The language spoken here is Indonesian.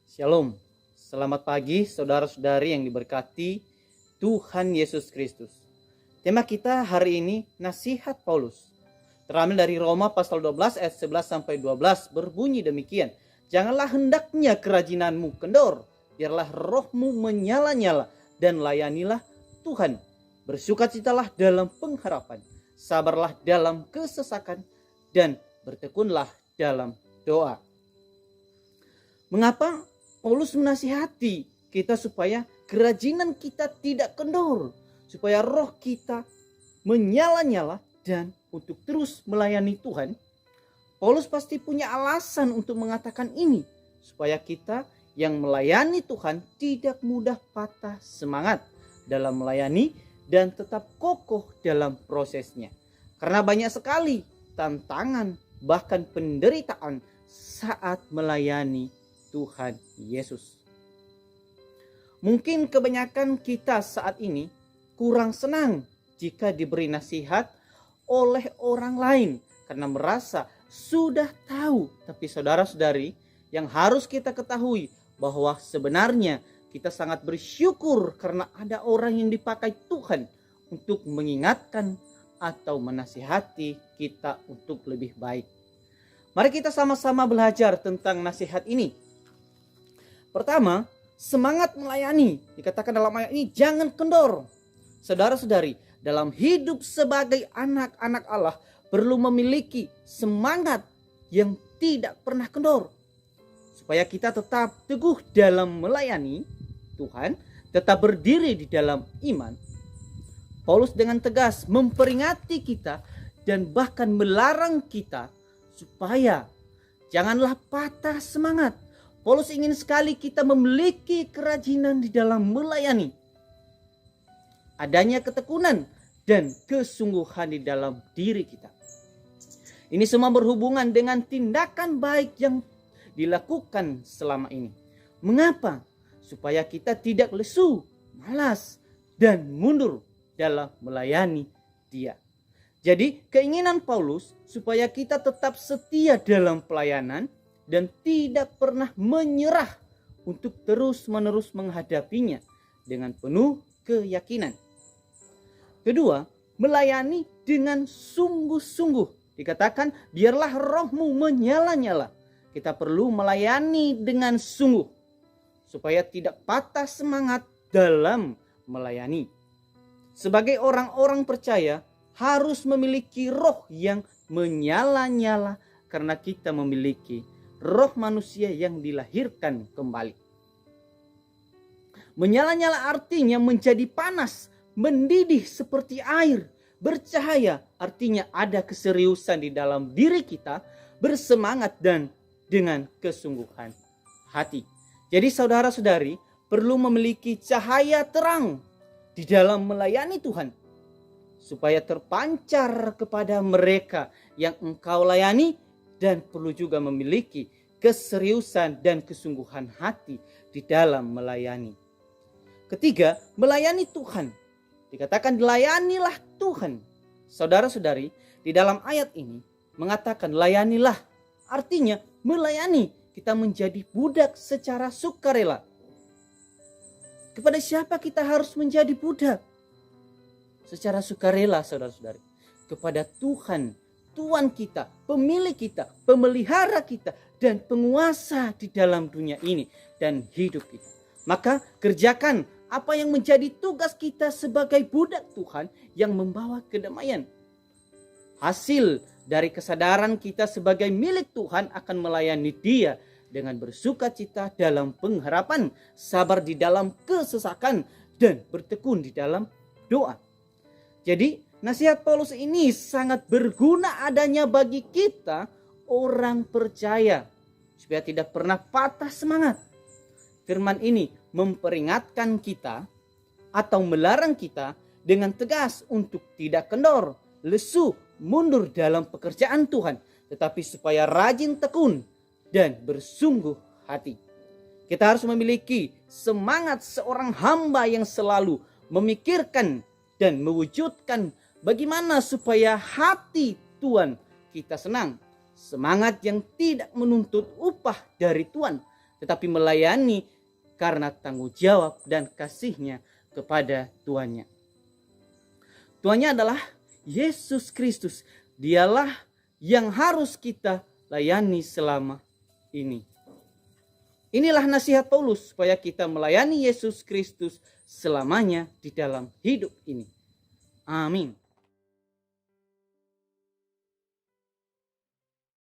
Shalom, selamat pagi saudara-saudari yang diberkati Tuhan Yesus Kristus. Tema kita hari ini nasihat Paulus. Terambil dari Roma pasal 12 ayat 11 sampai 12 berbunyi demikian. Janganlah hendaknya kerajinanmu kendor, biarlah rohmu menyala-nyala dan layanilah Tuhan. Bersukacitalah dalam pengharapan, sabarlah dalam kesesakan dan bertekunlah dalam doa. Mengapa Paulus menasihati kita supaya kerajinan kita tidak kendor, supaya roh kita menyala-nyala dan untuk terus melayani Tuhan? Paulus pasti punya alasan untuk mengatakan ini, supaya kita yang melayani Tuhan tidak mudah patah semangat dalam melayani dan tetap kokoh dalam prosesnya. Karena banyak sekali tantangan bahkan penderitaan saat melayani Tuhan Yesus. Mungkin kebanyakan kita saat ini kurang senang jika diberi nasihat oleh orang lain karena merasa sudah tahu. Tapi saudara-saudari, yang harus kita ketahui bahwa sebenarnya kita sangat bersyukur karena ada orang yang dipakai Tuhan untuk mengingatkan atau menasihati kita untuk lebih baik. Mari kita sama-sama belajar tentang nasihat ini. Pertama, semangat melayani. Dikatakan dalam ayat ini, jangan kendor. Saudara-saudari, dalam hidup sebagai anak-anak Allah perlu memiliki semangat yang tidak pernah kendor. Supaya kita tetap teguh dalam melayani Tuhan, tetap berdiri di dalam iman. Paulus dengan tegas memperingati kita dan bahkan melarang kita supaya janganlah patah semangat. Paulus ingin sekali kita memiliki kerajinan di dalam melayani. Adanya ketekunan dan kesungguhan di dalam diri kita. Ini semua berhubungan dengan tindakan baik yang dilakukan selama ini. Mengapa? Supaya kita tidak lesu, malas, dan mundur dalam melayani Dia. Jadi keinginan Paulus supaya kita tetap setia dalam pelayanan dan tidak pernah menyerah untuk terus-menerus menghadapinya dengan penuh keyakinan. Kedua, melayani dengan sungguh-sungguh. Dikatakan, biarlah rohmu menyala-nyala. Kita perlu melayani dengan sungguh, supaya tidak patah semangat dalam melayani. Sebagai orang-orang percaya, harus memiliki roh yang menyala-nyala karena kita memiliki roh manusia yang dilahirkan kembali. Menyala-nyala artinya menjadi panas, mendidih seperti air. Bercahaya artinya ada keseriusan di dalam diri kita, bersemangat dan dengan kesungguhan hati. Jadi saudara-saudari perlu memiliki cahaya terang di dalam melayani Tuhan, supaya terpancar kepada mereka yang engkau layani, dan perlu juga memiliki keseriusan dan kesungguhan hati di dalam melayani. Ketiga, melayani Tuhan. Dikatakan layanilah Tuhan. Saudara-saudari, di dalam ayat ini mengatakan layanilah. Artinya melayani, kita menjadi budak secara sukarela. Kepada siapa kita harus menjadi budak? Secara sukarela, saudara-saudari. Kepada Tuhan, Tuhan kita, pemilik kita, pemelihara kita, dan penguasa di dalam dunia ini dan hidup kita. Maka kerjakan apa yang menjadi tugas kita sebagai budak Tuhan yang membawa kedamaian. Hasil dari kesadaran kita sebagai milik Tuhan akan melayani Dia dengan bersukacita dalam pengharapan, sabar di dalam kesesakan, dan bertekun di dalam doa. Jadi nasihat Paulus ini sangat berguna adanya bagi kita orang percaya, supaya tidak pernah patah semangat. Firman ini memperingatkan kita atau melarang kita dengan tegas untuk tidak kendor, lesu, mundur dalam pekerjaan Tuhan, tetapi supaya rajin tekun dan bersungguh hati. Kita harus memiliki semangat seorang hamba yang selalu memikirkan dan mewujudkan bagaimana supaya hati Tuhan kita senang. Semangat yang tidak menuntut upah dari Tuhan, tetapi melayani karena tanggung jawab dan kasihnya kepada tuannya. Tuannya adalah Yesus Kristus. Dialah yang harus kita layani selama ini. Inilah nasihat Paulus supaya kita melayani Yesus Kristus selamanya di dalam hidup ini. Amin.